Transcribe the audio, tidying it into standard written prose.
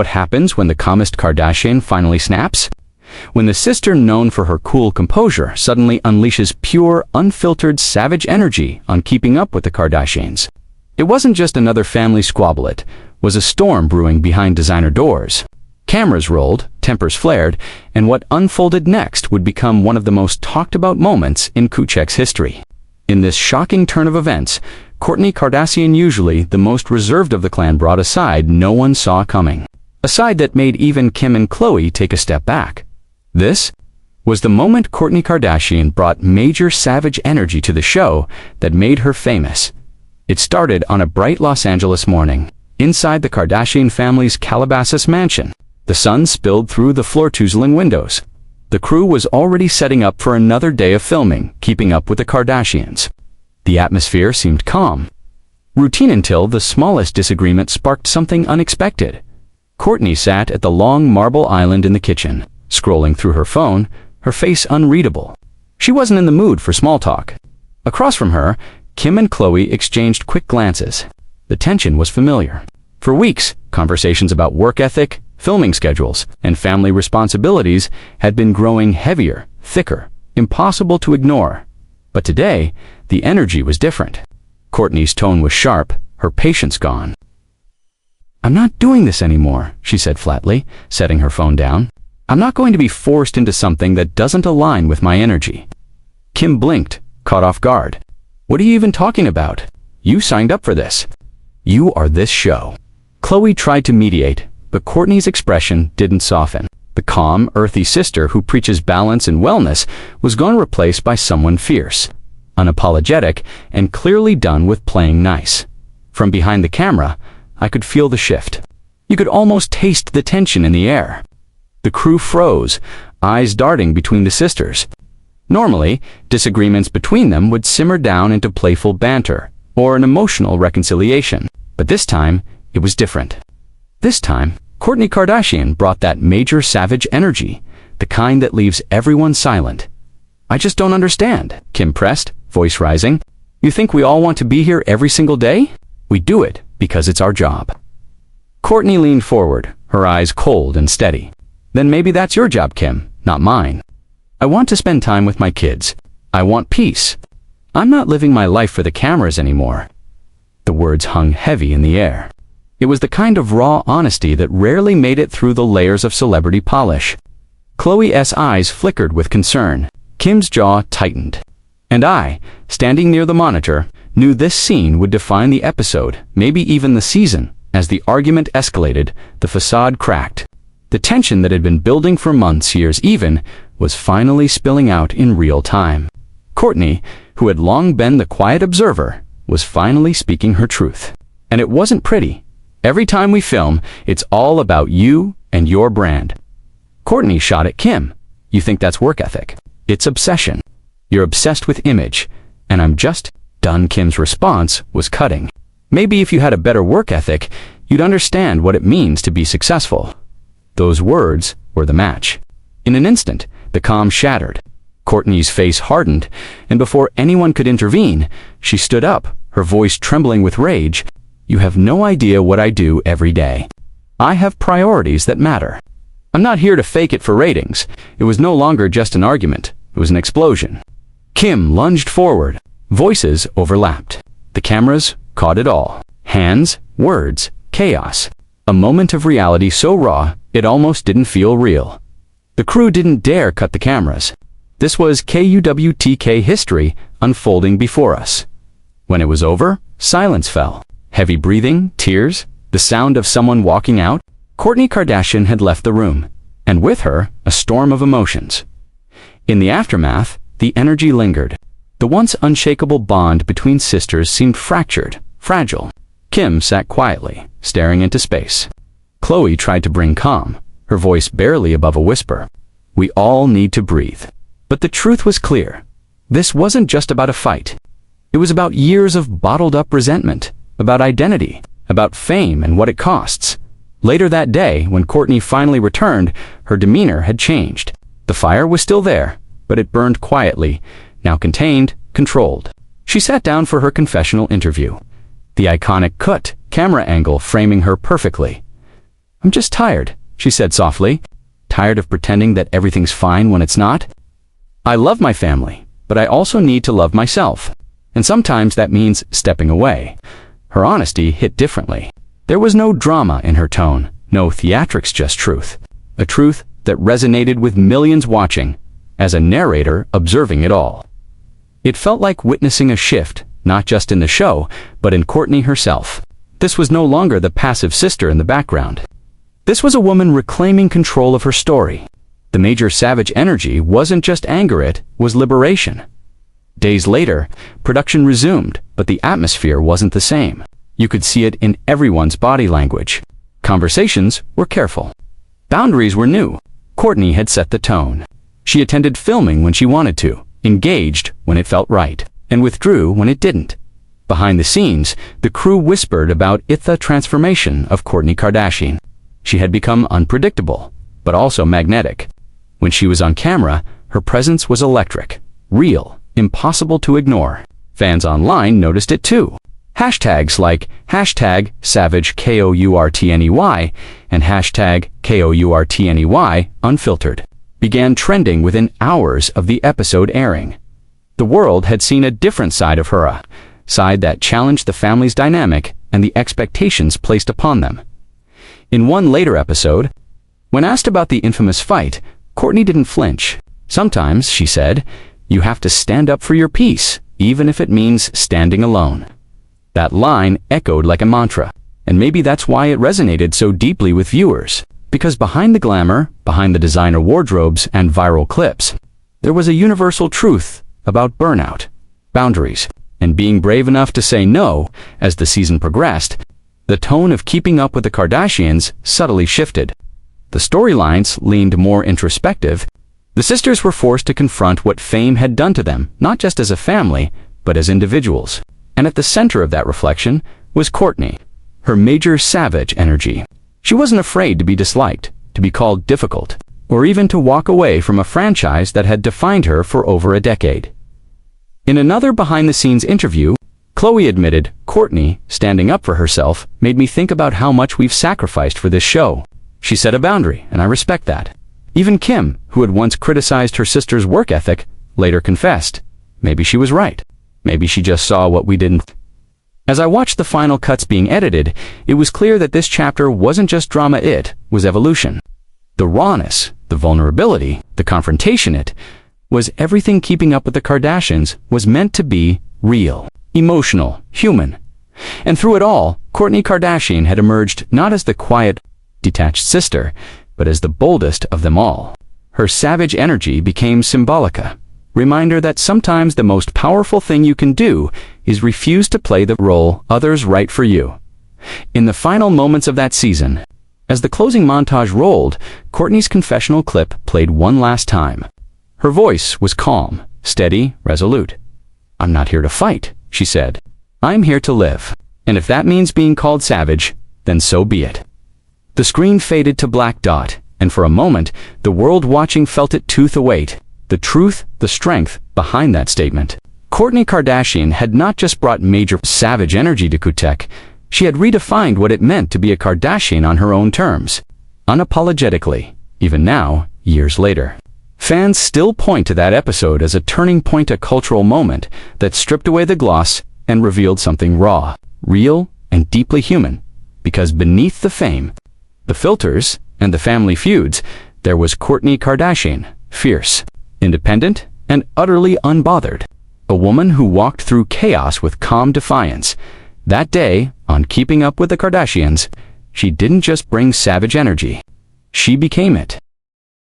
What happens when the calmest Kardashian finally snaps? When the sister known for her cool composure suddenly unleashes pure, unfiltered, savage energy on keeping up with the Kardashians. It wasn't just another family squabble, it was a storm brewing behind designer doors. Cameras rolled, tempers flared, and what unfolded next would become one of the most talked about moments in KUWTK's history. In this shocking turn of events, Kourtney Kardashian, usually the most reserved of the clan, brought a side no one saw coming. A side that made even Kim and Khloe take a step back. This was the moment Kourtney Kardashian brought major savage energy to the show that made her famous. It started on a bright Los Angeles morning, inside the Kardashian family's Calabasas mansion. The sun spilled through the floor-to-ceiling windows. The crew was already setting up for another day of filming, keeping up with the Kardashians. The atmosphere seemed calm, routine, until the smallest disagreement sparked something unexpected. Kourtney sat at the long marble island in the kitchen, scrolling through her phone, her face unreadable. She wasn't in the mood for small talk. Across from her, Kim and Khloe exchanged quick glances. The tension was familiar. For weeks, conversations about work ethic, filming schedules, and family responsibilities had been growing heavier, thicker, impossible to ignore. But today, the energy was different. Kourtney's tone was sharp, her patience gone. "I'm not doing this anymore," she said flatly, setting her phone down. "I'm not going to be forced into something that doesn't align with my energy." Kim blinked, caught off guard. "What are you even talking about? You signed up for this. You are this show." Khloe tried to mediate, but Kourtney's expression didn't soften. The calm, earthy sister who preaches balance and wellness was gone, replaced by someone fierce, unapologetic, and clearly done with playing nice. From behind the camera, I could feel the shift. You could almost taste the tension in the air. The crew froze, eyes darting between the sisters. Normally, disagreements between them would simmer down into playful banter or an emotional reconciliation, but this time, it was different. This time, Kourtney Kardashian brought that major savage energy, the kind that leaves everyone silent. "I just don't understand," Kim pressed, voice rising. "You think we all want to be here every single day? We do it because it's our job." Kourtney leaned forward, her eyes cold and steady. "Then maybe that's your job, Kim, not mine. I want to spend time with my kids. I want peace. I'm not living my life for the cameras anymore." The words hung heavy in the air. It was the kind of raw honesty that rarely made it through the layers of celebrity polish. Khloe's eyes flickered with concern. Kim's jaw tightened. And I, standing near the monitor, knew this scene would define the episode, maybe even the season. As the argument escalated, the facade cracked. The tension that had been building for months, years even, was finally spilling out in real time. Kourtney, who had long been the quiet observer, was finally speaking her truth. And it wasn't pretty. "Every time we film, it's all about you and your brand." Kourtney shot at Kim. "You think that's work ethic? It's obsession. You're obsessed with image, and I'm just done." Kim's response was cutting. "Maybe if you had a better work ethic, you'd understand what it means to be successful." Those words were the match. In an instant, the calm shattered. Kourtney's face hardened, and before anyone could intervene, she stood up, her voice trembling with rage. "You have no idea what I do every day. I have priorities that matter. I'm not here to fake it for ratings." It was no longer just an argument. It was an explosion. Kim lunged forward. Voices overlapped. The cameras caught it all. Hands, words, chaos. A moment of reality so raw, it almost didn't feel real. The crew didn't dare cut the cameras. This was KUWTK history unfolding before us. When it was over, silence fell. Heavy breathing, tears, the sound of someone walking out. Kourtney Kardashian had left the room, and with her, a storm of emotions. In the aftermath, the energy lingered. The once unshakable bond between sisters seemed fractured, fragile. Kim sat quietly, staring into space. Khloe tried to bring calm, her voice barely above a whisper. "We all need to breathe." But the truth was clear. This wasn't just about a fight. It was about years of bottled-up resentment, about identity, about fame and what it costs. Later that day, when Kourtney finally returned, her demeanor had changed. The fire was still there, but it burned quietly, now contained, controlled. She sat down for her confessional interview, the iconic cut camera angle framing her perfectly. "I'm just tired," she said softly. "Tired of pretending that everything's fine when it's not. I love my family, but I also need to love myself. And sometimes that means stepping away." Her honesty hit differently. There was no drama in her tone, no theatrics, just truth. A truth that resonated with millions watching, as a narrator observing it all. It felt like witnessing a shift, not just in the show, but in Kourtney herself. This was no longer the passive sister in the background. This was a woman reclaiming control of her story. The major savage energy wasn't just anger, it was liberation. Days later, production resumed, but the atmosphere wasn't the same. You could see it in everyone's body language. Conversations were careful. Boundaries were new. Kourtney had set the tone. She attended filming when she wanted to, engaged when it felt right, and withdrew when it didn't. Behind the scenes, the crew whispered about the transformation of Kourtney Kardashian. She had become unpredictable, but also magnetic. When she was on camera, her presence was electric, real, impossible to ignore. Fans online noticed it too. Hashtags like #Savage KOURTNEY and #KOURTNEY Unfiltered began trending within hours of the episode airing. The world had seen a different side of her, a side that challenged the family's dynamic and the expectations placed upon them. In one later episode, when asked about the infamous fight, Kourtney didn't flinch. "Sometimes," she said, "you have to stand up for your peace, even if it means standing alone." That line echoed like a mantra, and maybe that's why it resonated so deeply with viewers. Because behind the glamour, behind the designer wardrobes and viral clips, there was a universal truth about burnout, boundaries, and being brave enough to say no. As the season progressed, the tone of Keeping Up with the Kardashians subtly shifted. The storylines leaned more introspective. The sisters were forced to confront what fame had done to them, not just as a family, but as individuals. And at the center of that reflection was Kourtney, her major savage energy. She wasn't afraid to be disliked, to be called difficult, or even to walk away from a franchise that had defined her for over a decade. In another behind-the-scenes interview, Khloe admitted, "Kourtney, standing up for herself, made me think about how much we've sacrificed for this show. She set a boundary, and I respect that." Even Kim, who had once criticized her sister's work ethic, later confessed, "Maybe she was right. Maybe she just saw what we didn't." As I watched the final cuts being edited, it was clear that this chapter wasn't just drama, it was evolution. The rawness, the vulnerability, the confrontation, it was everything Keeping Up with the Kardashians was meant to be: real, emotional, human. And through it all, Kourtney Kardashian had emerged not as the quiet, detached sister, but as the boldest of them all. Her savage energy became symbolic, reminder that sometimes the most powerful thing you can do is refuse to play the role others write for you. In the final moments of that season, as the closing montage rolled, Kourtney's confessional clip played one last time. Her voice was calm, steady, resolute. "I'm not here to fight," she said. "I'm here to live. And if that means being called savage, then so be it." The screen faded to black dot, and for a moment, the world watching felt it tooth await. The truth, the strength behind that statement. Kourtney Kardashian had not just brought major savage energy to KUWTK, she had redefined what it meant to be a Kardashian on her own terms, unapologetically, even now, years later. Fans still point to that episode as a turning point, a cultural moment that stripped away the gloss and revealed something raw, real, and deeply human. Because beneath the fame, the filters, and the family feuds, there was Kourtney Kardashian, fierce, independent, and utterly unbothered. A woman who walked through chaos with calm defiance. That day, on Keeping Up with the Kardashians, she didn't just bring savage energy. She became it.